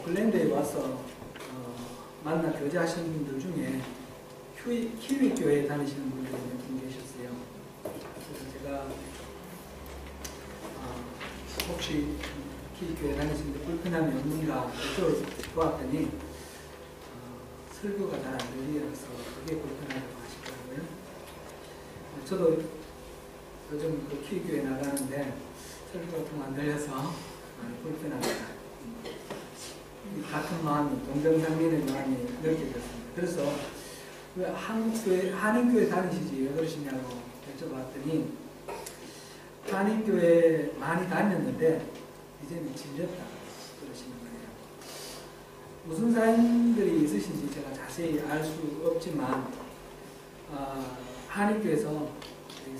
오클랜드에 와서 만나 교제하시는 분들 중에 키위 교회에 다니시는 분들이 몇 분 계셨어요. 그래서 제가 혹시 키위 교회 다니시는데 불편함이 없는가 여쭤보았더니 설교가 잘 안 들리어서 그게 불편하다고 하시더라고요. 저도 요즘 그 키위 교회 나가는데 설교가 좀 안 들려서 많이 불편합니다. 같은 마음이, 동정상민의 마음이 느껴졌습니다. 그래서 왜 한인교회 다니시지 왜 그러시냐고 여쭤봤더니 한인교회 많이 다녔는데 이제는 질렸다 그러시는 거예요. 무슨 사연들이 있으신지 제가 자세히 알 수 없지만 한인교회에서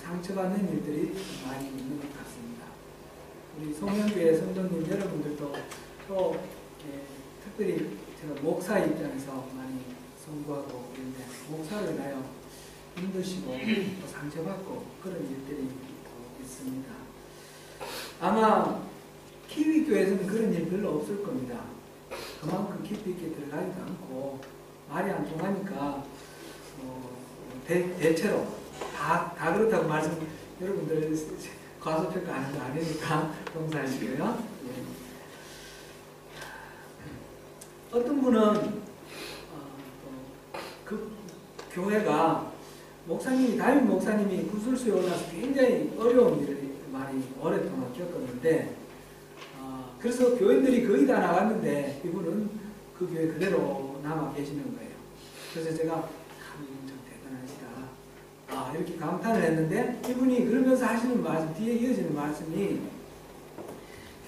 상처받는 일들이 많이 있는 것 같습니다. 우리 송영교회 성도님 여러분들도 또 특별히 제가 목사 입장에서 많이 선고하고 있는데 목사를 나요 힘드시고 또 상처받고 그런 일들이 있습니다. 아마 키위 교회에서는 그런 일 별로 없을 겁니다. 그만큼 깊이 있게 들어가지도 않고 말이 안 통하니까 대체로 다 그렇다고 여러분들 과소평가하는 거 아니니까 용서하시고요. 어떤 분은 그 교회가 담임 목사님이 구술수에 올라서 굉장히 어려운 일을 많이 오랫동안 겪었는데 그래서 교인들이 거의 다 나갔는데 이분은 그 교회 그대로 남아 계시는 거예요. 그래서 제가 참 대단하시다 이렇게 감탄을 했는데 이분이 그러면서 하시는 말씀, 뒤에 이어지는 말씀이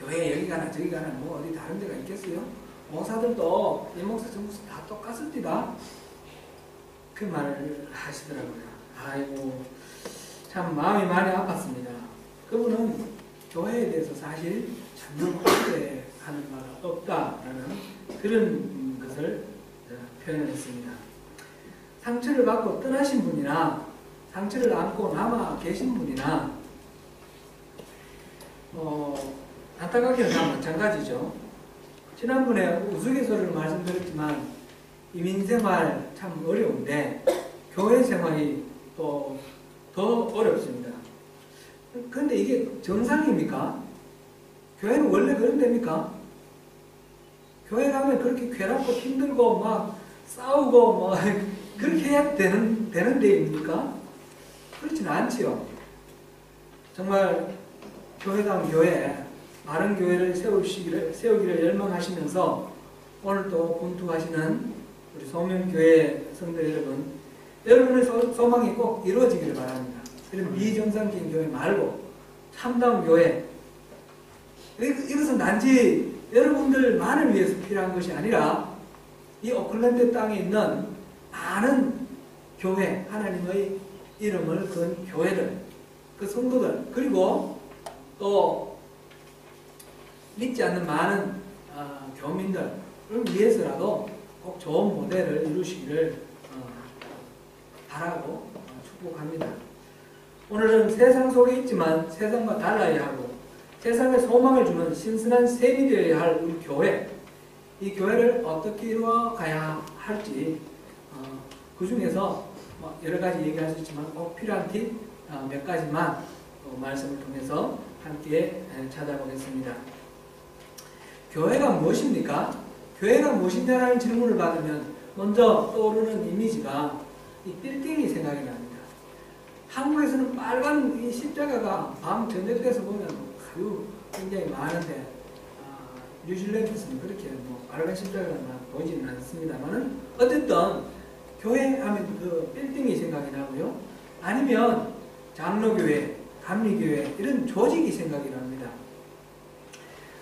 교회 여기 가나 저기 가나 뭐 어디 다른 데가 있겠어요? 목사들도 이 목사 저 목사 다 똑같습니다. 그 말을 하시더라고요. 아이고 참 마음이 많이 아팠습니다. 그분은 교회에 대해서 사실 전혀 후회하는 바가 없다라는 그런 것을 표현을 했습니다. 상처를 받고 떠나신 분이나 상처를 안고 남아 계신 분이나 안타깝게는 다 마찬가지죠. 지난번에 우스갯소리를 말씀드렸지만 이민생활 참 어려운데 교회 생활이 또 더 어렵습니다. 그런데 이게 정상입니까? 교회는 원래 그런 데입니까? 교회 가면 그렇게 괴롭고 힘들고 막 싸우고 뭐 그렇게 해야 되는 데입니까? 그렇지는 않지요. 정말 교회다운 교회, 바른 교회를 세우기를 열망하시면서 오늘 또 분투하시는 우리 소명교회 성도 여러분, 여러분의 소망이 꼭 이루어지기를 바랍니다. 이런 비정상적인 교회 말고 참다운 교회, 이것은 단지 여러분들만을 위해서 필요한 것이 아니라 이 오클랜드 땅에 있는 많은 교회, 하나님의 이름을 건 교회들, 그 성도들, 그리고 또 믿지 않는 많은 교민들을 위해서라도 꼭 좋은 모델을 이루시기를 바라고 축복합니다. 오늘은 세상 속에 있지만 세상과 달라야 하고 세상에 소망을 주는 신선한 셈이 되어야 할 우리 교회, 이 교회를 어떻게 이루어가야 할지 그 중에서 여러 가지 얘기할 수 있지만 꼭 필요한 팁 몇 가지만 말씀을 통해서 함께 찾아보겠습니다. 교회가 무엇입니까? 교회가 무엇이냐라는 질문을 받으면 먼저 떠오르는 이미지가 이 빌딩이 생각이 납니다. 한국에서는 빨간 이 십자가가 밤 저녁 돼서 보면 아주 굉장히 많은데 뉴질랜드에서는 그렇게 빨간 십자가가 보이지는 않습니다만은 어쨌든 교회 하면 그 빌딩이 생각이 나고요. 아니면 장로교회, 감리교회 이런 조직이 생각이 납니다.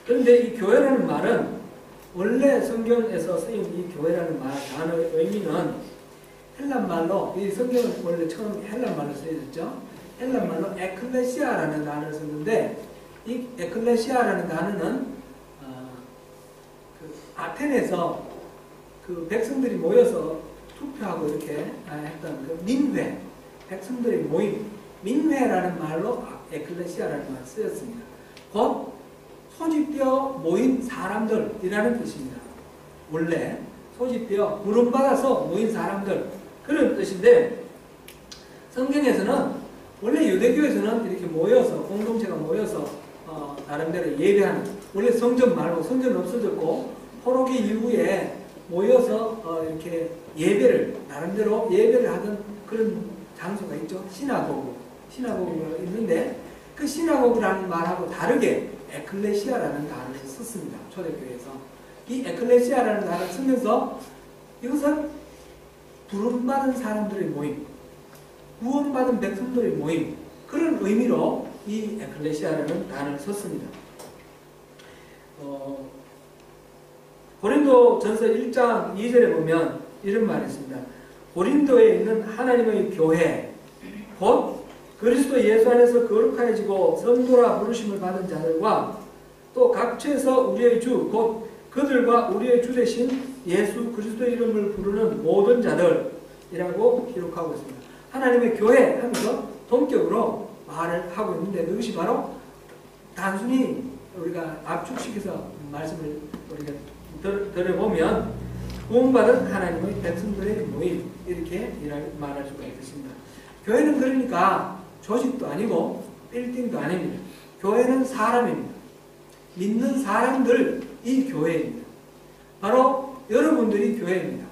그런데 이 교회라는 말은 원래 성경에서 쓰인 이 교회라는 단어의 의미는 헬란말로, 이 성경은 원래 처음 헬란말로 쓰여졌죠. 헬란말로 에클레시아라는 단어를 썼는데 이 에클레시아라는 단어는 그 아테네에서 그 백성들이 모여서 투표하고 이렇게 했던 그 민회, 백성들이 모임, 민회라는 말로 에클레시아라는 말을 쓰였습니다. 곧 소집되어 모인 사람들이라는 뜻입니다. 원래 소집되어 부름받아서 모인 사람들, 그런 뜻인데, 성경에서는 원래 유대교에서는 이렇게 모여서, 공동체가 모여서 나름대로 예배하는, 원래 성전 말고, 성전은 없어졌고 포로기 이후에 모여서 이렇게 예배를, 나름대로 예배를 하던 그런 장소가 있죠. 시나고그가 있는데, 그 시나고그라는 말하고 다르게 에클레시아라는 단어를 썼습니다. 초대교회에서. 이 에클레시아라는 단어를 쓰면서 이것은 부름받은 사람들의 모임, 구원받은 백성들의 모임, 그런 의미로 이 에클레시아라는 단어를 썼습니다. 고린도전서 1장 2절에 보면 이런 말이 있습니다. 고린도에 있는 하나님의 교회, 곧 그리스도 예수 안에서 거룩하여지고 성도라 부르심을 받은 자들과 또 각처에서 우리의 주, 곧 그들과 우리의 주 되신 예수 그리스도의 이름을 부르는 모든 자들이라고 기록하고 있습니다. 하나님의 교회 하면서 동격으로 말을 하고 있는데, 그것이 바로 단순히 우리가 압축시켜서 말씀을 우리가 들어보면 구원받은 하나님의 백성들의 모임, 이렇게 말할 수가 있습니다. 교회는 그러니까 조직도 아니고 빌딩도 아닙니다. 교회는 사람입니다. 믿는 사람들이 교회입니다. 바로 여러분들이 교회입니다.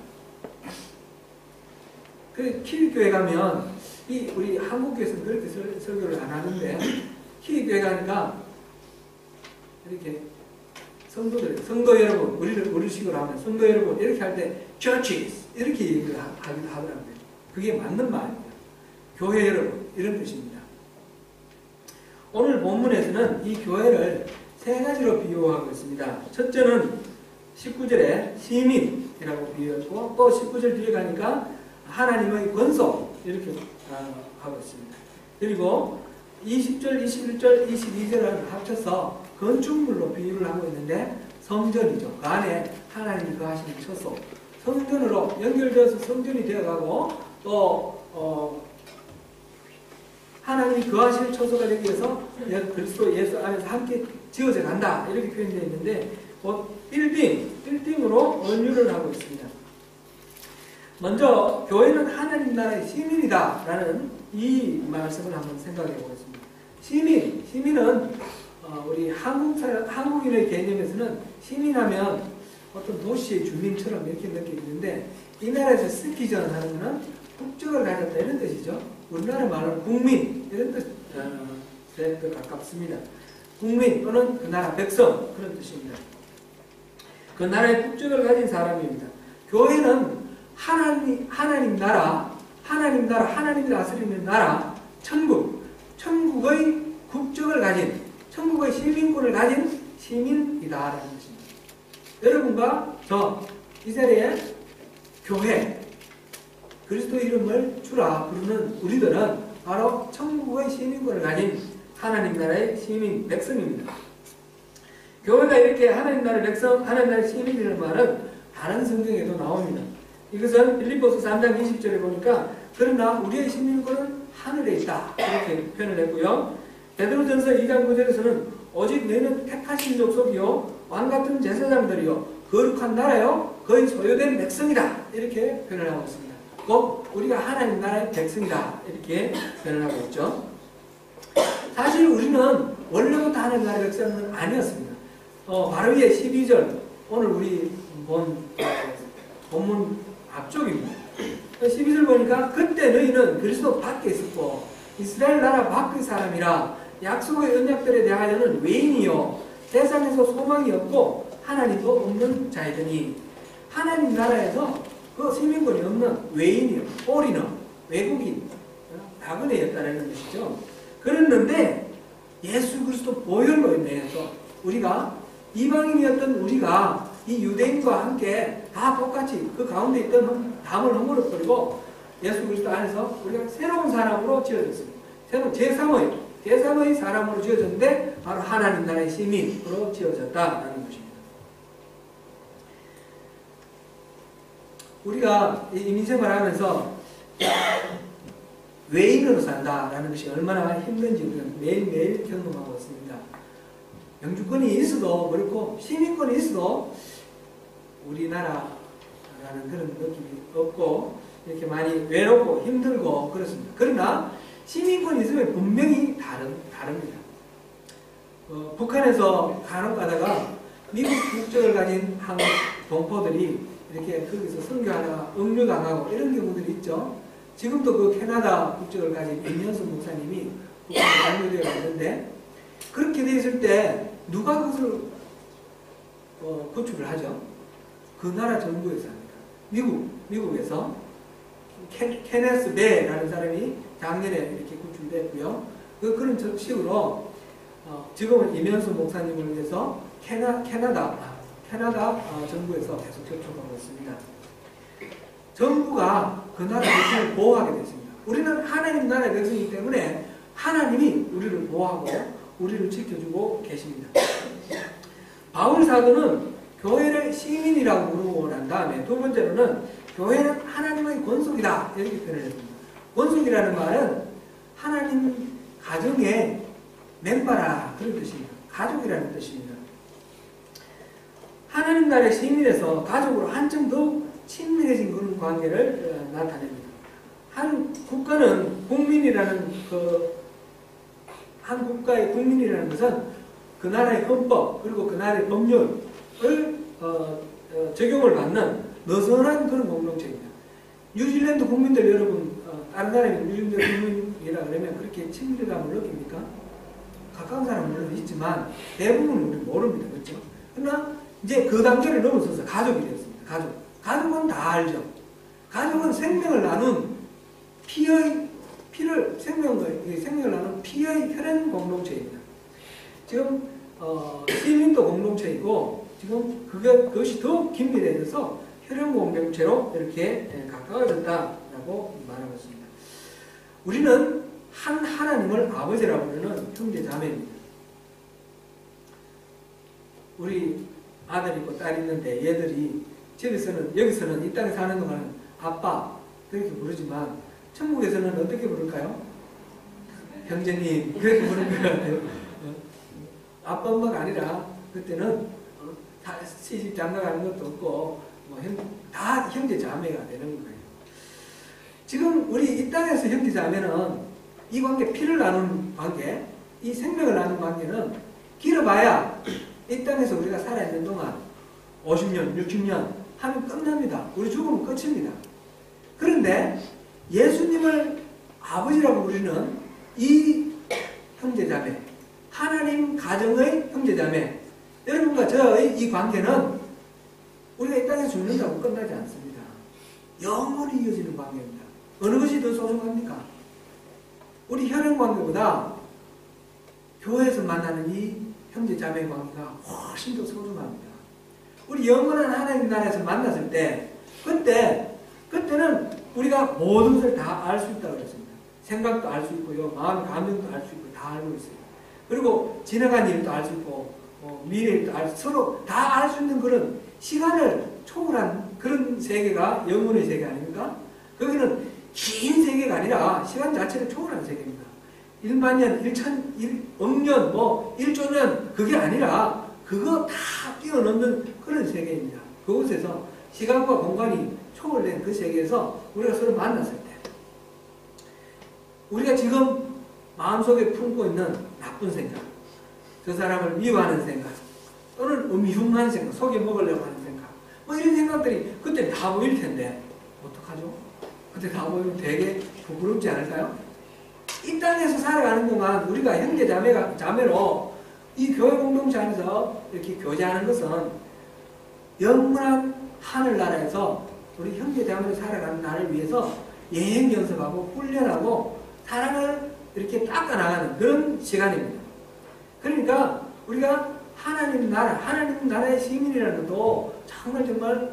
그 키위교회 가면, 우리 한국교회에서는 그렇게 설교를 안 하는데, 키위교회 가니까 이렇게 성도 여러분, 우리식으로 하면 성도 여러분 이렇게 할 때 churches 이렇게 얘기를 하기도 하더라고요. 그게 맞는 말입니다. 교회 여러분, 이런 뜻입니다. 오늘 본문에서는 이 교회를 세 가지로 비유하고 있습니다. 첫째는 19절에 시민이라고 비유했고, 또 19절 뒤에 가니까 하나님의 권속, 이렇게 하고 있습니다. 그리고 20절, 21절, 22절을 합쳐서 건축물로 비유를 하고 있는데, 성전이죠. 그 안에 하나님이 거하시는 처소, 성전으로 연결되어서 성전이 되어가고, 또 하나님이 거하시는 처소가 되기 위해서 그리스도 예수 안에서 함께 지어져 간다, 이렇게 표현되어 있는데, 곧 빌딩으로 언유를 하고 있습니다. 먼저 교회는 하나님 나라의 시민이다 라는 이 말씀을 한번 생각해 보겠습니다. 시민은 우리 한국인의 개념에서는 시민하면 어떤 도시의 주민처럼 이렇게 느끼는데, 이 나라에서 시티즌 하는 것은 국적을 가졌다, 이런 뜻이죠. 우리나라 말로는 국민, 이런 뜻에 더 가깝습니다. 국민 또는 그 나라 백성, 그런 뜻입니다. 그 나라의 국적을 가진 사람입니다. 교회는 하나님 나라, 하나님이 다스리는 나라, 천국의 국적을 가진, 천국의 시민권을 가진 시민이다라는 것입니다. 여러분과 저, 이 자리에 교회, 그리스도 이름을 주라 부르는 우리들은 바로 천국의 시민권을 가진 하나님 나라의 시민, 백성입니다. 교회가 이렇게 하나님 나라의 백성, 하나님 나라의 시민이라는 말은 다른 성경에도 나옵니다. 이것은 빌립보서 3장 20절에 보니까, 그러나 우리의 시민권은 하늘에 있다, 이렇게 표현을 했고요. 베드로전서 2장 9절에서는 오직 너희는 택하신 족속이요 왕같은 제사장들이요 거룩한 나라요 거의 소유된 백성이다, 이렇게 표현을 하고 있습니다. 곧 우리가 하나님 나라의 백성이다, 이렇게 표현을 하고 있죠. 사실 우리는 원래부터 하나님 나라의 백성은 아니었습니다. 바로 위에 12절, 오늘 우리 본문 앞쪽입니다. 12절 보니까, 그때 너희는 그리스도 밖에 있었고 이스라엘 나라 밖의 사람이라 약속의 언약들에 대하여는 외인이요 세상에서 소망이 없고 하나님도 없는 자이더니, 하나님 나라에서 그 시민권이 없는 외인이요, 포리너, 외국인, 나그네였다는 것이죠. 그랬는데 예수 그리스도 보혈로 인해서 우리가, 이방인이었던 우리가 이 유대인과 함께 다 똑같이 그 가운데 있던 담을 허물어버리고 예수 그리스도 안에서 우리가 새로운 사람으로 지어졌습니다. 새로운 제3의 사람으로 지어졌는데, 바로 하나님 나라의 시민으로 지어졌다라는 것입니다. 우리가 이 인생을 하면서 외인으로 산다라는 것이 얼마나 힘든지 우리가 매일매일 경험하고 있습니다. 영주권이 있어도 그렇고 시민권이 있어도 우리나라라는 그런 느낌이 없고 이렇게 많이 외롭고 힘들고 그렇습니다. 그러나 시민권이 있으면 분명히 다릅니다. 북한에서 간혹 가다가 미국 국적을 가진 한국 동포들이 이렇게 거기서 선교하다가 억류당하고 이런 경우들이 있죠. 지금도 그 캐나다 국적을 가진 임현수 목사님이 북한에 억류되어 있는데 그렇게 되어 있을 때 누가 그것을 구출을 하죠? 그 나라 정부에서 합니다. 미국에서 케네스 베라는 사람이 작년에 이렇게 구출됐고요. 그런 식으로 지금은 임현수 목사님을 위해서 캐나다 정부에서 계속 접촉하고 있습니다. 정부가 그 나라 백성을 보호하게 됐습니다. 우리는 하나님 나라의 백성이기 때문에 하나님이 우리를 보호하고 우리를 지켜주고 계십니다. 바울 사도는 교회를 시민이라고 부르고 난 다음에 두 번째로는 교회는 하나님의 권속이다 이렇게 표현했습니다. 권속이라는 말은 하나님 가정의 멤버라 그런 뜻입니다. 가족이라는 뜻입니다. 하나님 나라의 시민에서 가족으로 한층 더 친밀해진 그런 관계를 나타냅니다. 한 국가는 국민이라는 한 국가의 국민이라는 것은 그 나라의 헌법 그리고 그 나라의 법률을 적용을 받는 느슨한 그런 공동체입니다. 뉴질랜드 국민들 여러분 다른 나라의 뉴질랜드 국민이라 그러면 그렇게 친밀감을 느낍니까? 가까운 사람은 물론 있지만 대부분은 우리 모릅니다. 그렇죠? 그러나 이제 그 단계를 넘어서서 가족이 되었습니다. 가족은 다 알죠. 가족은 생명을 나눈 생명을 나눈 피의 혈연 공동체입니다. 지금 시민도 공동체이고 지금 그것이 더 긴밀해져서 혈연 공동체로 이렇게 가까워졌다라고 말하고 있습니다. 우리는 한 하나님을 아버지라고 부르는 형제 자매입니다. 우리 아들 있고 딸 있는데 얘들이 여기서는 이 땅에 사는 동안은 아빠 그렇게 부르지만 천국에서는 어떻게 부를까요? 형제님 그렇게 부르는 것 같아요. 아빠 엄마가 아니라 그때는 시집 장가가는 것도 없고 다 형제 자매가 되는 거예요. 지금 우리 이 땅에서 형제 자매는 이 관계 피를 나눈 관계 이 생명을 나눈 관계는 길어봐야 이 땅에서 우리가 살아있는 동안 50년, 60년 하면 끝납니다. 우리 죽으면 끝입니다. 그런데 예수님을 아버지라고 부르는 이 형제자매, 하나님 가정의 형제자매, 여러분과 저의 이 관계는 우리가 이 땅에 죽는다고 끝나지 않습니다. 영원히 이어지는 관계입니다. 어느 것이 더 소중합니까? 우리 혈연 관계보다 교회에서 만나는 이 형제자매 관계가 훨씬 더 소중합니다. 우리 영원한 하나님 나라에서 만났을 때 그때는 우리가 모든 것을 다 알 수 있다고 그랬습니다. 생각도 알 수 있고요. 마음의 감정도 알 수 있고 다 알고 있어요. 그리고 지나간 일도 알 수 있고 미래 일도 서로 다 알 수 있는 그런 시간을 초월한 그런 세계가 영혼의 세계 아닙니까? 거기는 긴 세계가 아니라 시간 자체를 초월한 세계입니다. 1만 년, 1억 년, 1조 년 그게 아니라 그거 다 뛰어넘는 그런 세계입니다. 그곳에서 시간과 공간이 초월된 그 세계에서 우리가 서로 만났을 때 우리가 지금 마음속에 품고 있는 나쁜 생각, 그 사람을 미워하는 생각, 또는 음흉한 생각, 속여 먹으려고 하는 생각 이런 생각들이 그때 다 보일 텐데 어떡하죠? 그때 다 보이면 되게 부끄럽지 않을까요? 이 땅에서 살아가는 동안 우리가 형제 자매로 이 교회 공동체 안에서 이렇게 교제하는 것은 영원한 하늘나라에서 우리 형제 자매로 살아가는 나를 위해서 예행 연습하고 훈련하고 사랑을 이렇게 닦아나가는 그런 시간입니다. 그러니까 우리가 하나님 나라의 시민이라는 것도 정말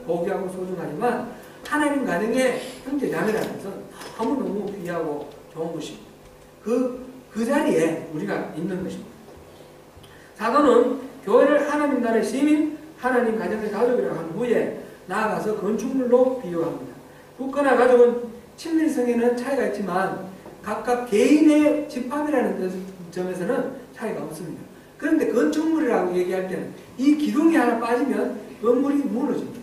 고귀하고 소중하지만 하나님 가정의 형제 자매라는 것은 너무너무 귀하고 좋은 것입니다. 그 자리에 우리가 있는 것입니다. 사도는 교회를 하나님 나라의 시민, 하나님 가정의 가족이라고 한 후에 나아가서 건축물로 비유합니다. 국가나 가족은 친밀성에는 차이가 있지만 각각 개인의 집합이라는 점에서는 차이가 없습니다. 그런데 건축물이라고 얘기할 때는 이 기둥이 하나 빠지면 건물이 무너집니다.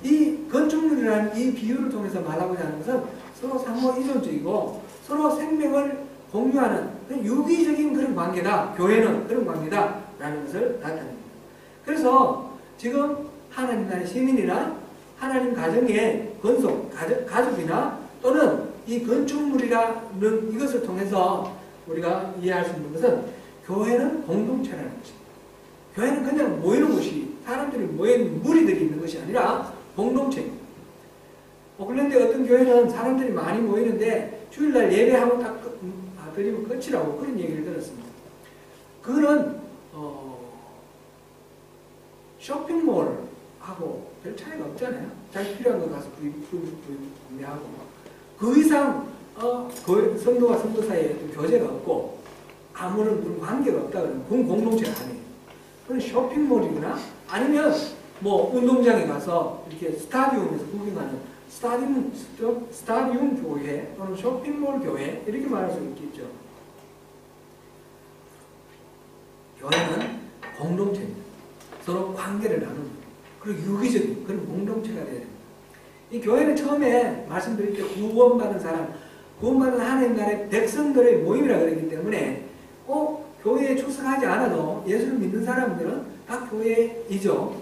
이 건축물이라는 이 비유를 통해서 말하고자 하는 것은 서로 상호 이존적이고 서로 생명을 공유하는 유기적인 그런 관계다. 교회는 그런 관계다라는 것을 나타냅니다. 그래서 지금 하나님 나라의 시민이나 하나님 가정의 건속, 가족이나 또는 이 건축물이라는 이것을 통해서 우리가 이해할 수 있는 것은 교회는 공동체라는 것입니다. 교회는 그냥 모이는 곳이 사람들이 모인 무리들이 있는 것이 아니라 공동체입니다. 그런데 어떤 교회는 사람들이 많이 모이는데 주일날 예배하고 딱 드리면 끝이라고 그런 얘기를 들었습니다. 그거는 쇼핑몰하고 별 차이가 없잖아요. 자기 필요한 거 가서 구매하고 그 이상 성도와 성도 사이에 교제가 없고 아무런 그런 관계가 없다 그러면 그건 공동체가 아니에요. 그건 쇼핑몰이거나 아니면 뭐 운동장에 가서 이렇게 스타디움에서 구경하는 스타디움 교회 또는 쇼핑몰 교회 이렇게 말할 수 있겠죠. 교회는 공동체입니다. 서로 관계를 나누는 그리고 유기적인 그런 공동체가 되어야 됩니다. 이 교회는 처음에 말씀드릴 때 구원받은 사람, 구원받은 하나님 나라의 백성들의 모임이라 그러기 때문에 꼭 교회에 출석하지 않아도 예수를 믿는 사람들은 다 교회이죠.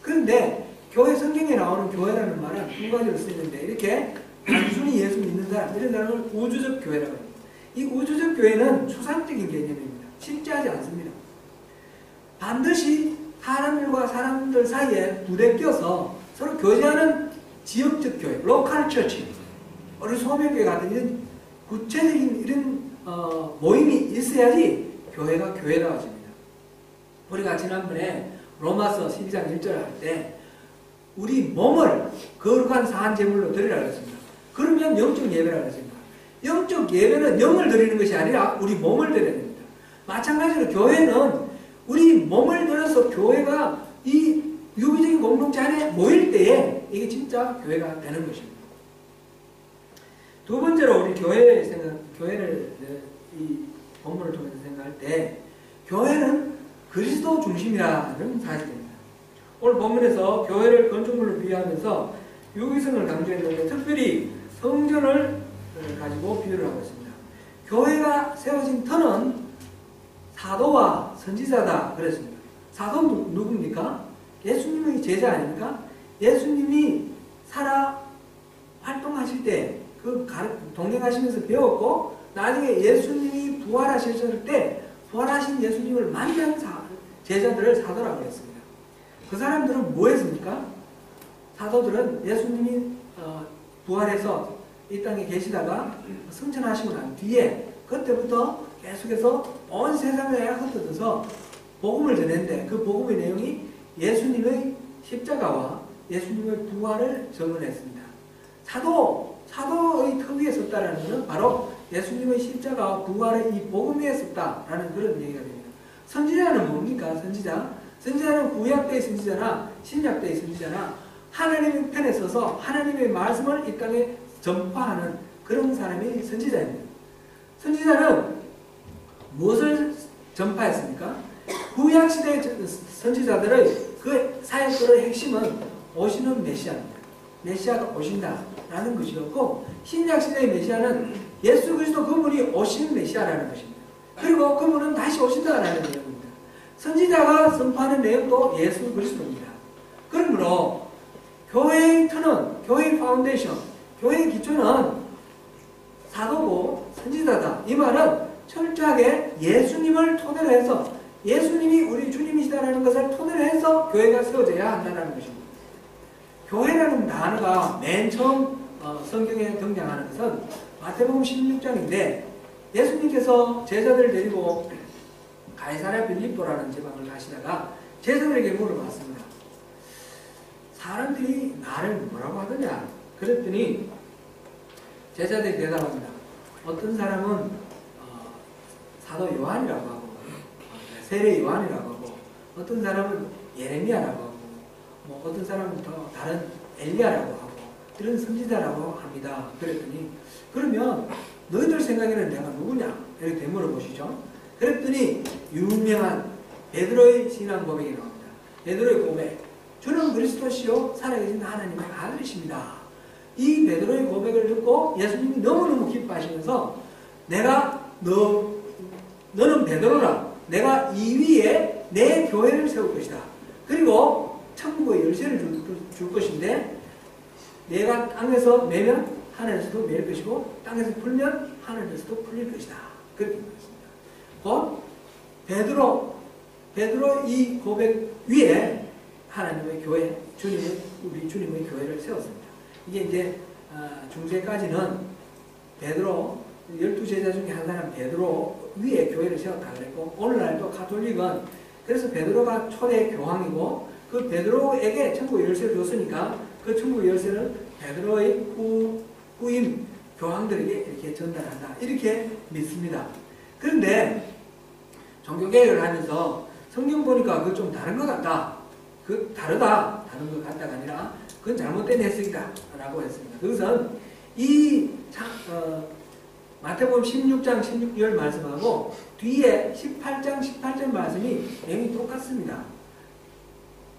그런데 교회 성경에 나오는 교회라는 말은 두 가지로 쓰이는데 이렇게 단순히 예수 믿는 사람, 이런 사람을 우주적 교회라고 합니다. 이 우주적 교회는 추상적인 개념입니다. 실제하지 않습니다. 반드시 사람들과 사람들 사이에 부대껴서 서로 교제하는 지역적 교회, 로컬 처치, 우리 소명교회 같은 이런 구체적인 이런 모임이 있어야지 교회가 교회다워집니다. 우리가 지난번에 로마서 12장 1절 할 때 우리 몸을 거룩한 사한 제물로 드리라고 했습니다. 그러면 영적 예배라고 했습니다. 영적 예배는 영을 드리는 것이 아니라 우리 몸을 드려야 됩니다. 마찬가지로 교회는 우리 몸을 들여서 교회가 이 유기적인 공동체 안에 모일 때에 이게 진짜 교회가 되는 것입니다. 두 번째로 우리 교회를 이 본문을 통해서 생각할 때 교회는 그리스도 중심이라는 사실입니다. 오늘 본문에서 교회를 건축물로 비유하면서 유기성을 강조했는데 특별히 성전을 가지고 비유를 하고 있습니다. 교회가 세워진 터는 사도와 선지자다 그랬습니다. 사도는 누굽니까? 예수님의 제자 아닙니까? 예수님이 살아 활동하실 때 그 동행하시면서 배웠고 나중에 예수님이 부활하셨을 때 부활하신 예수님을 만난 제자들을 사도라고 했습니다. 그 사람들은 뭐 했습니까? 사도들은 예수님이 부활해서 이 땅에 계시다가 승천하시고 난 뒤에 그때부터 계속해서 온 세상에 흩어져서 복음을 전했는데 그 복음의 내용이 예수님의 십자가와 예수님의 부활을 전언했습니다. 사도의 특위에 섰다라는 것은 바로 예수님의 십자가와 부활의 이 복음 위에 섰다라는 그런 얘기가 됩니다. 선지자는 뭡니까? 선지자는 구약대의 선지자나 신약대의 선지자나 하나님의 편에 서서 하나님의 말씀을 이 땅에 전파하는 그런 사람이 선지자입니다. 선지자는 무엇을 전파했습니까? 구약시대의 선지자들의 그 사역들의 핵심은 오시는 메시아입니다. 메시아가 오신다라는 것이었고 신약시대의 메시아는 예수 그리스도 그분이 오신 메시아라는 것입니다. 그리고 그분은 다시 오신다라는 내용입니다. 선지자가 선포하는 내용도 예수 그리스도입니다. 그러므로 교회의 터는, 교회의 파운데이션, 교회의 기초는 사도고 선지자다. 이 말은 철저하게 예수님을 토대로 해서 예수님이 우리 주님이시다라는 것을 토대로 해서 교회가 세워져야 한다는 것입니다. 교회라는 단어가 맨 처음 성경에 등장하는 것은 마태복음 16장인데 예수님께서 제자들을 데리고 가이사랴 빌립보라는 지방을 가시다가 제자들에게 물어봤습니다. 사람들이 나를 뭐라고 하더냐? 그랬더니 제자들이 대답합니다. 어떤 사람은 사도 요한이라고 하고 세례 요한이라고 하고 어떤 사람은 예레미야라고 하고 뭐 어떤 사람은 더 다른 엘리야라고 하고 이런 선지자라고 합니다. 그랬더니 그러면 너희들 생각에는 내가 누구냐? 이렇게 되물어보시죠. 그랬더니 유명한 베드로의 신앙 고백이 나옵니다. 베드로의 고백. 주는 그리스도시요 살아계신 하나님의 아들이십니다. 이 베드로의 고백을 듣고 예수님이 너무너무 기뻐하시면서 너는 베드로라. 내가 이 위에 내 교회를 세울 것이다. 그리고 천국의 열쇠를 줄 것인데 내가 땅에서 매면 하늘에서도 매일 것이고 땅에서 풀면 하늘에서도 풀릴 것이다. 그렇게 말했습니다. 곧 베드로 이 고백 위에 하나님의 교회, 우리 주님의 교회를 세웠습니다. 이게 이제 중세까지는 베드로 12제자 중에 한 사람 베드로 위에 교회를 세웠다 그랬고, 오늘날도 가톨릭은 그래서 베드로가 초대 교황이고 그 베드로에게 천국의 열쇠를 줬으니까 그 천국의 열쇠는 베드로의 후임 교황들에게 이렇게 전달한다. 이렇게 믿습니다. 그런데 종교개혁을 하면서 성경 보니까 그거 좀 다른 것 같다. 다른 것 같다가 아니라 그건 잘못된 해석이다. 라고 했습니다. 그것은 마태복음 16장 16절 말씀하고 뒤에 18장 18절 말씀이 내용이 똑같습니다.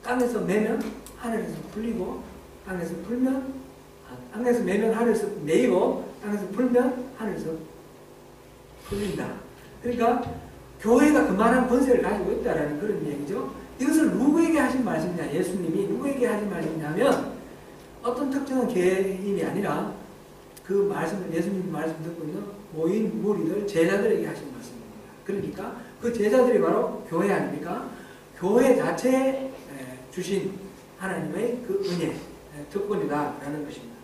땅에서 매면 하늘에서 풀리고 땅에서 매면 하늘에서 매이고 땅에서 풀면 하늘에서 풀린다. 그러니까 교회가 그만한 권세를 가지고 있다라는 그런 얘기죠. 이것을 누구에게 하신 말씀이냐? 예수님이 누구에게 하신 말씀이냐면 어떤 특정한 개인이 아니라 그 말씀을 예수님 말씀 듣고 있는 모인 무리들 제자들에게 하신 말씀입니다. 그러니까 그 제자들이 바로 교회 아닙니까? 교회 자체에 주신 하나님의 그 은혜, 특권이다라는 것입니다.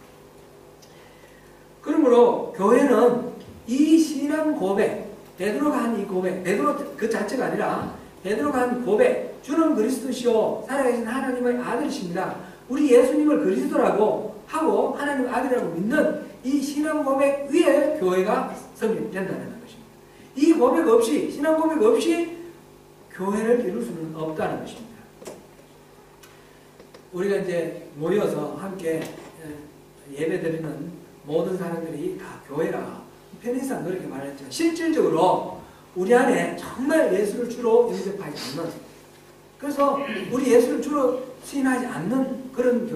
그러므로 교회는 이 신앙 고백, 베드로가 한 이 고백, 베드로 그 자체가 아니라 베드로가 한 고백, 주는 그리스도시요 살아계신 하나님의 아들이십니다. 우리 예수님을 그리스도라고 하고 하나님의 아들이라고 믿는 이 신앙 고백 위에 교회가 성립된다는 것입니다. 이 고백 없이, 신앙 고백 없이 교회를 이룰 수는 없다는 것입니다. 우리가 이제 모여서 함께 예배드리는 모든 사람들이 다 교회라 편의상 그렇게 말했지만 실질적으로 우리 안에 정말 예수를 주로 영접하지 않는, 그래서 우리 예수를 주로 시인하지 않는 그런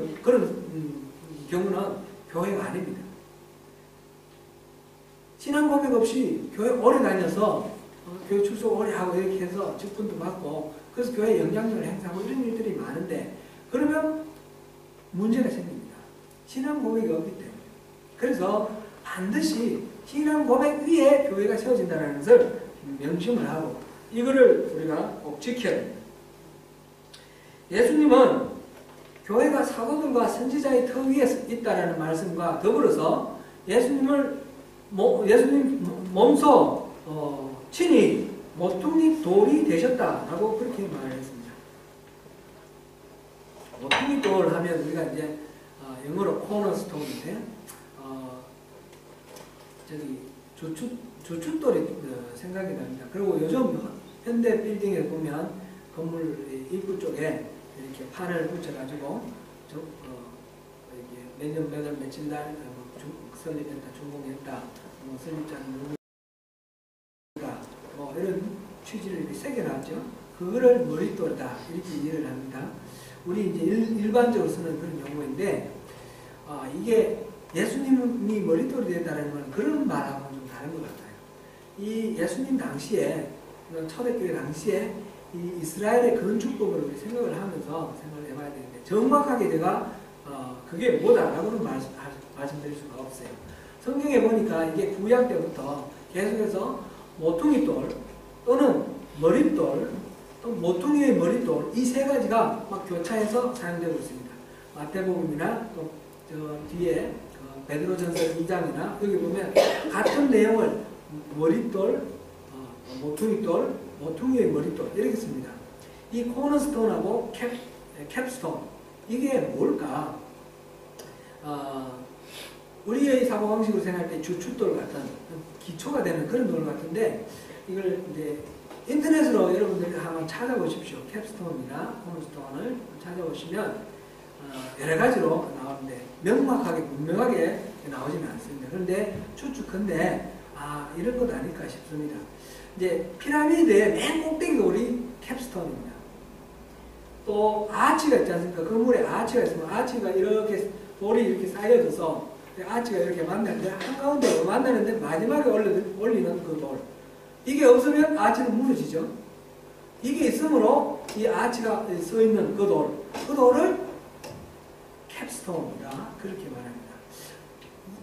경우는 교회가 아닙니다. 신앙 고백 없이 교회 오래 다녀서 교회 출석 오래 하고 이렇게 해서 직분도 받고 그래서 교회 영향력을 행사하고 이런 일들이 많은데 그러면 문제가 생깁니다. 신앙 고백이 없기 때문에. 그래서 반드시 신앙 고백 위에 교회가 세워진다는 것을 명심을 하고 이거를 우리가 꼭 지켜야 됩니다. 예수님은 교회가 사도들과 선지자의 터 위에 있다라는 말씀과 더불어서 예수님 몸소 친히 모퉁이 돌이 되셨다라고 그렇게 말했습니다. 모퉁이 돌 하면 우리가 이제 영어로 코너스톤인데 주춧돌이 생각이 납니다. 그리고 요즘 현대 빌딩에 보면 건물 입구 쪽에 이렇게 판을 붙여가지고 몇 년 몇 월 며칠 날 설립했다, 준공했다, 설립자는 누구다, 이런 취지를 이렇게 새겨놨죠. 그거를 머릿돌이다 이렇게 이해를 합니다. 우리 이제 일반적으로 쓰는 그런 용어인데 이게 예수님이 머릿돌이 된다는 건 그런 말하고는 좀 다른 것 같아요. 이 예수님 당시에 초대교회 당시에 이 이스라엘의 건축법을 우리 생각을 하면서 생각을 해봐야 되는데 정확하게 제가 그게 뭐다라고는 말씀드릴 수가 없어요. 성경에 보니까 이게 구약 때부터 계속해서 모퉁이돌 또는 머릿돌 또 모퉁이의 머릿돌 이 세 가지가 막 교차해서 사용되고 있습니다. 마태복음이나 또 저 뒤에 베드로전서 2장이나 여기 보면 같은 내용을 머릿돌, 모퉁이돌, 모퉁이의 머릿돌 이렇게 씁니다. 이 코너스톤하고 캡스톤 이게 뭘까? 우리의 사고방식으로 생각할 때 주춧돌 같은 기초가 되는 그런 돌 같은데 이걸 이제 인터넷으로 여러분들이 한번 찾아보십시오. 캡스톤이나 코너스톤을 찾아보시면 여러 가지로 나오는데 명확하게 분명하게 나오지는 않습니다. 그런데 추측컨대 이런 것 아닐까 싶습니다. 이제 피라미드의 맨 꼭대기가 우리 캡스톤입니다. 또 아치가 있지 않습니까? 건물에 아치가 있으면 아치가 이렇게 돌이 이렇게 쌓여져서 아치가 이렇게 만나는데 한가운데 만나는데 마지막에 올리는 그 돌. 이게 없으면 아치는 무너지죠. 이게 있으므로 이 아치가 서 있는 그 돌. 그 돌을 캡스톤이다. 그렇게 말합니다.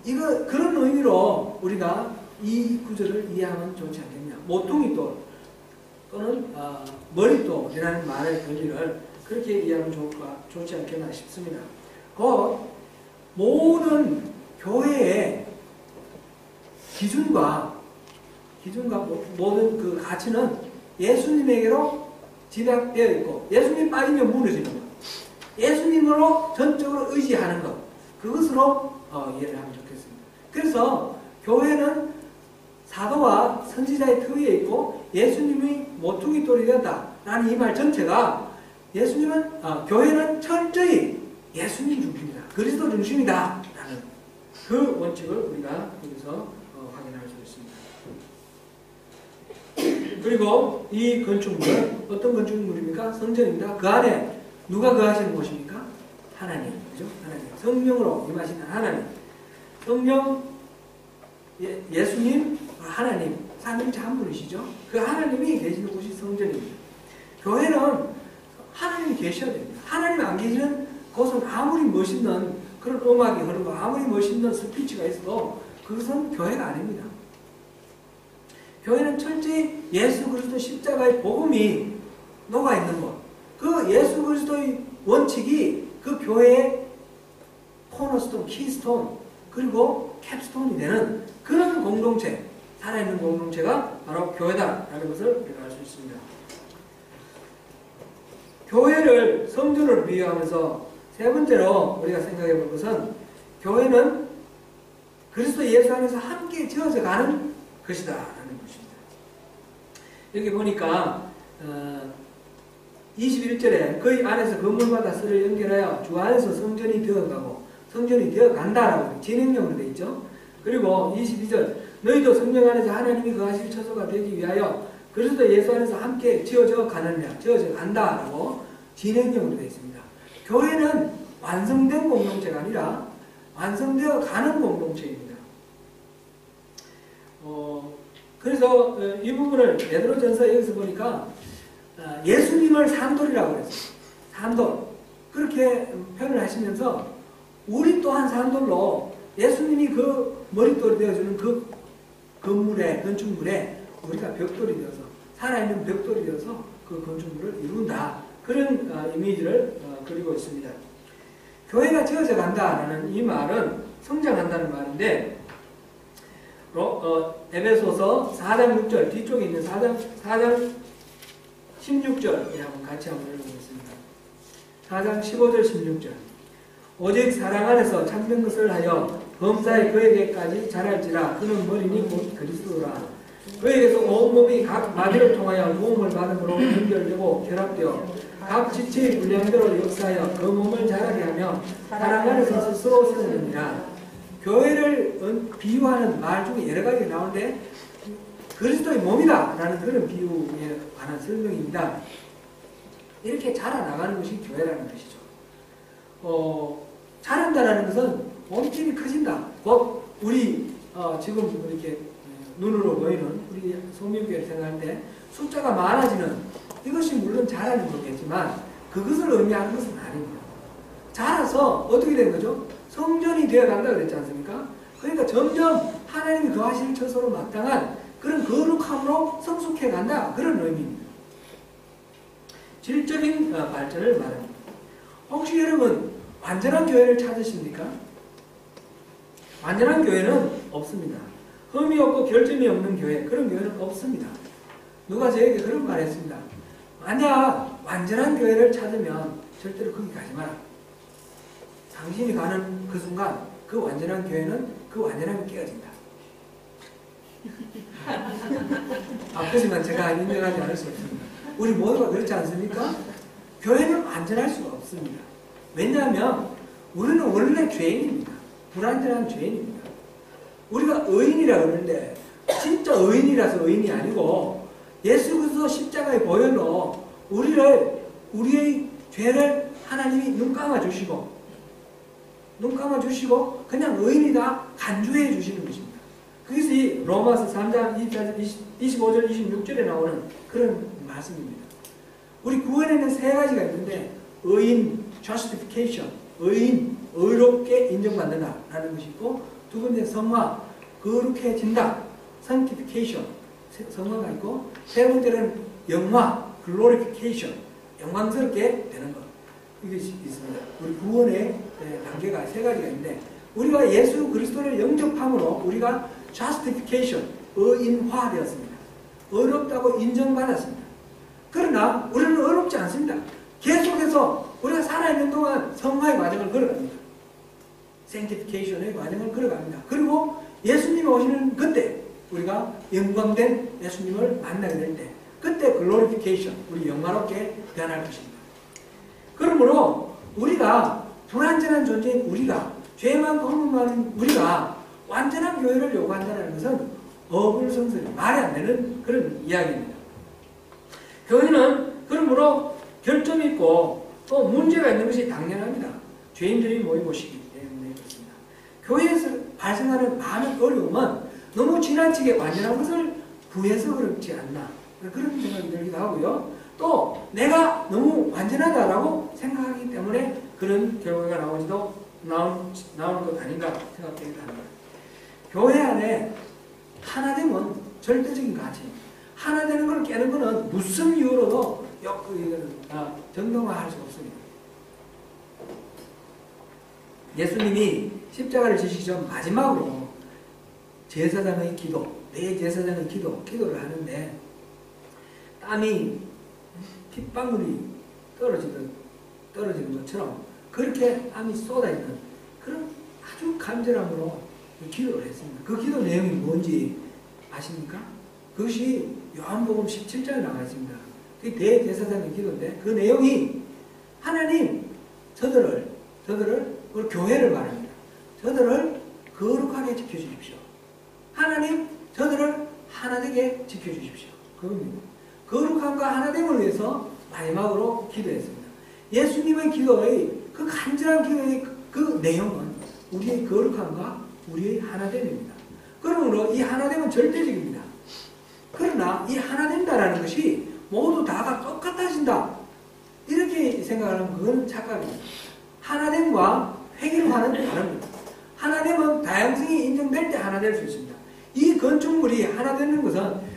이거 그런 의미로 우리가 이 구절을 이해하면 좋지 않겠냐. 모퉁이 돌 또는 머릿돌이라는 말의 권리를 그렇게 이해하면 좋지 않겠나 싶습니다. 모든 교회의 기준과 모든 그 가치는 예수님에게로 집약되어 있고, 예수님 빠지면 무너지는 것, 예수님으로 전적으로 의지하는 것, 그것으로 이해를 하면 좋겠습니다. 그래서 교회는 사도와 선지자의 터위에 있고 예수님이 모퉁이 돌이 된다라는 이 말 전체가 교회는 철저히 예수님 중심이다, 그리스도 중심이다라는 그 원칙을 우리가 여기서 확인할 수 있습니다. 그리고 이 건축물은 어떤 건축물입니까? 성전입니다. 그 안에 누가 거하시는 곳입니까? 하나님, 그죠? 하나님, 성령으로 임하시는 하나님, 성령, 예수님, 하나님, 삼위일체 한 분이시죠. 그 하나님이 계시는 곳이 성전입니다. 교회는 하나님이 계셔야 됩니다. 하나님이 안 계시는 곳은 아무리 멋있는 그런 음악이 흐르고 아무리 멋있는 스피치가 있어도 그것은 교회가 아닙니다. 교회는 철저히 예수 그리스도 십자가의 복음이 녹아있는 것, 그 예수 그리스도의 원칙이 그 교회의 코너스톤, 키스톤, 그리고 캡스톤이 되는 그런 공동체, 살아있는 공동체가 바로 교회다라는 것을 우리가 알 수 있습니다. 교회를 성전으로 비유하면서 세 번째로 우리가 생각해 볼 것은 교회는 그리스도 예수 안에서 함께 지어져 가는 것이다 라는 것입니다. 여기 보니까 21절에 그의 안에서 건물마다 쇠를 연결하여 주 안에서 성전이 되어가고 성전이 되어간다라고 진행형으로 되어 있죠. 그리고 22절 너희도 성령 안에서 하나님이 거하실 처소가 되기 위하여 그리스도 예수 안에서 함께 지어져 가느냐, 지어져 간다라고 진행형으로 되어 있습니다. 교회는 완성된 공동체가 아니라 완성되어 가는 공동체입니다. 그래서 이 부분을 베드로전서 여기서 보니까 예수님을 산돌이라고 그랬어요. 산돌. 그렇게 표현을 하시면서 우리 또한 산돌로 예수님이 그 머릿돌이 되어주는 그 건축물에 우리가 벽돌이 되어서 살아있는 벽돌이 되어서 그 건축물을 이룬다. 그런 이미지를 그리고 있습니다. 교회가 지어져 간다라는 이 말은 성장한다는 말인데 에베소서 4장 6절 뒤쪽에 있는 4장 16절 한번 같이 한번 읽어보겠습니다. 4장 15절 16절 오직 사랑 안에서 참된 것을 하여 범사에 그에게까지 자랄지라 그는 머리니 곧 그리스도라. 그에게서 온 몸이 각 마디를 통하여 도움을 받음으로 연결되고 결합되어 각 지체의 분량대로 역사하여 그 몸을 자라게 하며 사랑 안에서 스스로 세우느니라. 교회를 비유하는 말 중에 여러 가지가 나오는데 그리스도의 몸이다 라는 그런 비유에 관한 설명입니다. 이렇게 자라나가는 것이 교회라는 것이죠. 자란다라는 것은 몸집이 커진다. 곧 우리 지금 이렇게 눈으로 보이는 우리 성민교회를 생각할 때 숫자가 많아지는 이것이 물론 자라는 거겠지만 그것을 의미하는 것은 아닙니다. 자라서 어떻게 되는 거죠? 성전이 되어간다 그랬지 않습니까? 그러니까 점점 하나님이 거하실 처소로 마땅한 그런 거룩함으로 성숙해 간다. 그런 의미입니다. 질적인 발전을 말합니다. 혹시 여러분 완전한 교회를 찾으십니까? 완전한 교회는 없습니다. 흠이 없고 결점이 없는 교회, 그런 교회는 없습니다. 누가 저에게 그런 말 했습니다. 만약 완전한 교회를 찾으면 절대로 거기 가지 마라. 당신이 가는 그 순간 그 완전한 교회는 그 완전함이 깨어진다. 아프지만 제가 인정하지 않을 수 없습니다. 우리 모두가 그렇지 않습니까? 교회는 완전할 수가 없습니다. 왜냐하면 우리는 원래 죄인입니다. 불완전한 죄인입니다. 우리가 의인이라고 그러는데 진짜 의인이라서 의인이 아니고 예수 그리스도 십자가의 보혈로 우리의 죄를 하나님이 눈 감아 주시고 그냥 의인이다 간주해 주시는 것입니다. 그것이 로마서 3장 25절 26절에 나오는 그런 말씀입니다. 우리 구원에는 세 가지가 있는데 의인, justification, 의인, 의롭게 인정받는다라는 것이 있고, 두 번째 성화, 거룩해진다, sanctification, 성화가 있고, 세 번째는 영화, glorification, 영광스럽게 되는 것. 이것이 있습니다. 우리 구원의 단계가 세 가지가 있는데, 우리가 예수 그리스도를 영접함으로 우리가 justification, 의인화되었습니다. 의롭다고 인정받았습니다. 그러나 우리는 의롭지 않습니다. 계속해서 우리가 살아있는 동안 성화의 과정을 걸어갑니다. sanctification의 과정을 걸어갑니다. 그리고 예수님이 오시는 그때 우리가 영광된 예수님을 만나게 될 때, 그때 glorification, 우리 영화롭게 변할 것입니다. 그러므로 우리가 불완전한 존재인 우리가, 죄 많고 허물 많은 우리가 완전한 교회를 요구한다는 것은 어불성설이 말이 안 되는 그런 이야기입니다. 교회는 그러므로 결점이 있고 또 문제가 있는 것이 당연합니다. 죄인들이 모이고 시기 때문에 그렇습니다. 교회에서 발생하는 많은 어려움은 너무 지나치게 완전한 것을 구해서 그렇지 않나, 그런 생각이 들기도 하고요. 또 내가 너무 완전하다라고 생각하기 때문에 그런 결과가 나오는 것 아닌가 생각되기도 합니다. 교회 안에 하나됨은 절대적인 가치, 하나 되는 걸 깨는 것은 무슨 이유로도 정당화할 수 없습니다. 예수님이 십자가를 지시기 전 마지막으로 제사장의 기도, 내 제사장의 기도를 하는데 땀이 핏방울이 떨어지는 것처럼 그렇게 땀이 쏟아지는 그런 아주 간절함으로 기도를 했습니다. 그 기도 내용이 뭔지 아십니까? 그것이 요한복음 17장에 나와 있습니다. 그게 대제사장의 기도인데 그 내용이 하나님 저들을 우리 교회를 말합니다. 저들을 거룩하게 지켜주십시오. 하나님 저들을 하나되게 지켜주십시오. 그겁니다. 거룩함과 하나됨을 위해서 마지막으로 기도했습니다. 예수님의 기도의 그 간절한 기도의 그 내용은 우리의 거룩함과 우리의 하나됨입니다. 그러므로 이 하나됨은 절대적입니다. 그러나 이 하나 된다라는 것이 모두 다가 똑같아진다, 이렇게 생각하면 그건 착각입니다. 하나됨과 획일화는 다릅니다. 하나됨은 다양성이 인정될 때 하나 될 수 있습니다. 이 건축물이 하나 되는 것은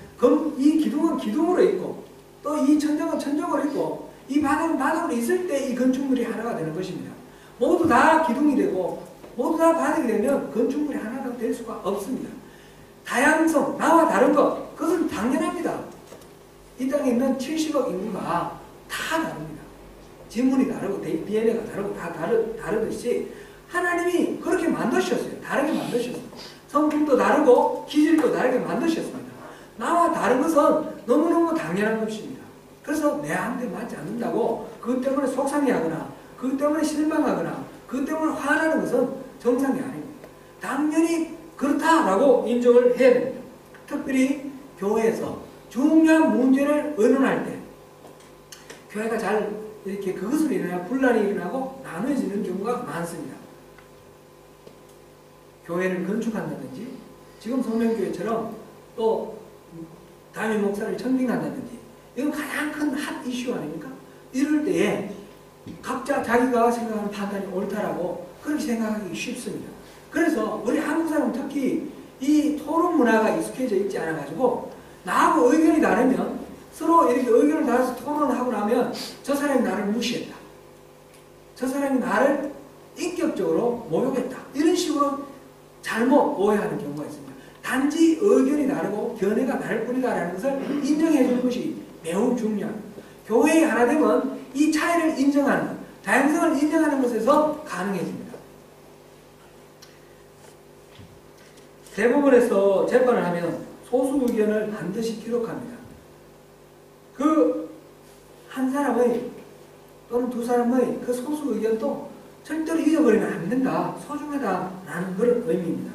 이 기둥은 기둥으로 있고 또 이 천정은 천정으로 있고 이 바닥은 바닥으로 있을 때 이 건축물이 하나가 되는 것입니다. 모두 다 기둥이 되고 모두 다 바닥이 되면 건축물이 하나가 될 수가 없습니다. 다양성, 나와 다른 것, 그것은 당연합니다. 이 땅에 있는 70억 인구가 다 다릅니다. 지문이 다르고 DNA가 다르고 다 다르듯이 하나님이 그렇게 만드셨어요. 다르게 만드셨어요. 성품도 다르고 기질도 다르게 만드셨습니다. 나와 다른 것은 너무너무 당연한 것입니다. 그래서 내한테 맞지 않는다고 그것 때문에 속상해하거나 그것 때문에 실망하거나 그것 때문에 화나는 것은 정상이 아닙니다. 당연히 그렇다라고 인정을 해야 됩니다. 특별히 교회에서 중요한 문제를 의논할 때 교회가 잘 이렇게 그것으로 인하여 분란이 일어나고 나눠지는 경우가 많습니다. 교회를 건축한다든지 지금 성명교회처럼 또 담임 목사를 청빙한다든지 이건 가장 큰 핫 이슈 아닙니까? 이럴 때에 각자 자기가 생각하는 판단이 옳다라고 그렇게 생각하기 쉽습니다. 그래서 우리 한국 사람은 특히 이 토론 문화가 익숙해져 있지 않아가지고 나하고 의견이 다르면 서로 이렇게 의견을 달아서 토론을 하고 나면 저 사람이 나를 무시했다, 저 사람이 나를 인격적으로 모욕했다, 이런 식으로 잘못 오해하는 경우가 있습니다. 단지 의견이 다르고 견해가 다를 뿐이다라는 것을 인정해 주는 것이 매우 중요합니다. 교회의 하나됨은 이 차이를 인정하는, 다양성을 인정하는 것에서 가능해집니다. 대법원에서 재판을 하면 소수 의견을 반드시 기록합니다. 그 한 사람의 또는 두 사람의 그 소수 의견도 절대로 잊어버리면 안 된다, 소중하다라는 그런 의미입니다.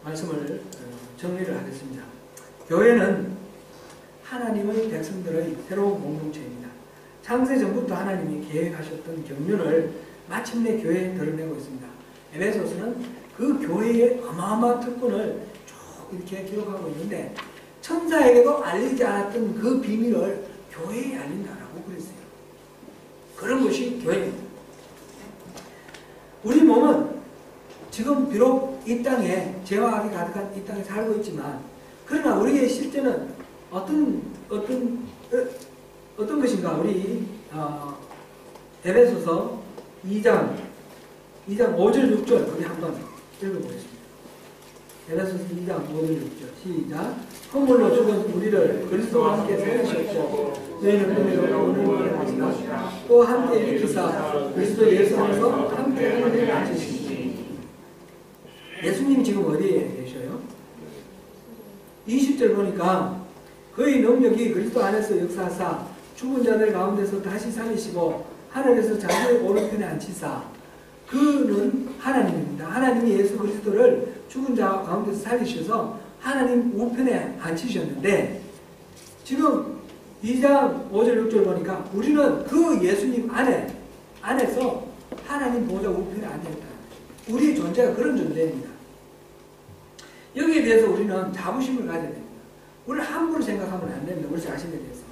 말씀을 정리를 하겠습니다. 교회는 하나님의 백성들의 새로운 공동체입니다. 창세 전부터 하나님이 계획하셨던 경륜을 마침내 교회에 드러내고 있습니다. 에베소서는 그 교회의 어마어마한 특권을 쭉 이렇게 기록하고 있는데 천사에게도 알리지 않았던 그 비밀을 교회에 알린다라고 그랬어요. 그런 것이 교회입니다. 우리 몸은 지금 비록 이 땅에 죄와 악이 가득한 이 땅에 살고 있지만 그러나 우리의 실제는 어떤 것인가? 우리 에베소서 2장 5절 6절 우리 한번 읽어보겠습니다. 에베소서 2장 5절 6절 시작. 허물로 죽은 우리를 그리스도와 함께 살리셨고 너희는 그리스도로 오늘 하시나 또 함께 일으키사 그리스도 예수 안에서 함께 하늘에 앉으시니. 예수님 지금 어디에 계셔요? 20절 보니까 그의 능력이 그리스도 안에서 역사하사 죽은 자들 가운데서 다시 살리시고 하늘에서 자기의 오른편에 앉히사. 그는 하나님입니다. 하나님이 예수 그리스도를 죽은 자 가운데서 살리셔서 하나님 우편에 앉히셨는데 지금 2장 5절 6절 보니까 우리는 그 예수님 안에서 하나님 보좌 우편에 앉아있다. 우리의 존재가 그런 존재입니다. 여기에 대해서 우리는 자부심을 가져야 됩니다. 우리를 함부로 생각하면 안 됩니다. 우리 자신에 대해서.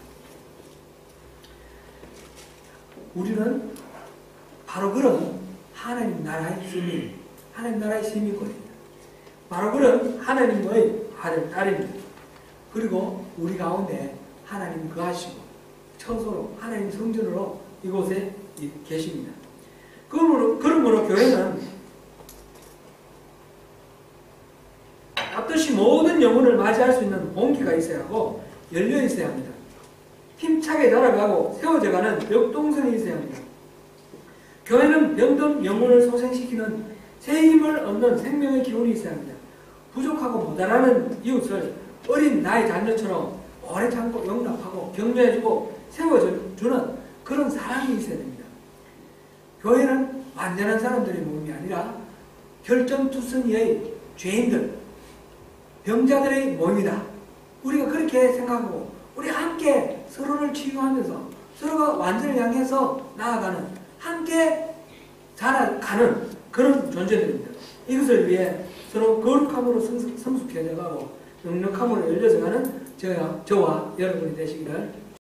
우리는 바로 그런 하나님 나라의 시민, 하나님 나라의 시민권입니다. 바로 그런 하나님의 아들, 딸입니다. 그리고 우리 가운데 하나님 거하시고 처소로 하나님 성전으로 이곳에 계십니다. 그러므로 교회는 앞듯이 모든 영혼을 맞이할 수 있는 봉기가 있어야 하고 열려 있어야 합니다. 힘차게 자라가고 세워져가는 역동성이 있어야 합니다. 교회는 병든 영혼을 소생시키는 새 힘을 얻는 생명의 기운이 있어야 합니다. 부족하고 모자라는 이웃을 어린 나의 자녀처럼 오래 참고 용납하고 격려해주고 세워주는 그런 사랑이 있어야 됩니다. 교회는 완전한 사람들의 모임이 아니라 결정투성이의 죄인들, 병자들의 모임이다. 우리가 그렇게 생각하고 우리 함께 서로를 치유하면서 서로가 완전을 향해서 나아가는 함께 자라가는 그런 존재들입니다. 이것을 위해 서로 거룩함으로 성숙해져가고 능력함으로 열려져가는 저와 여러분이 되시기를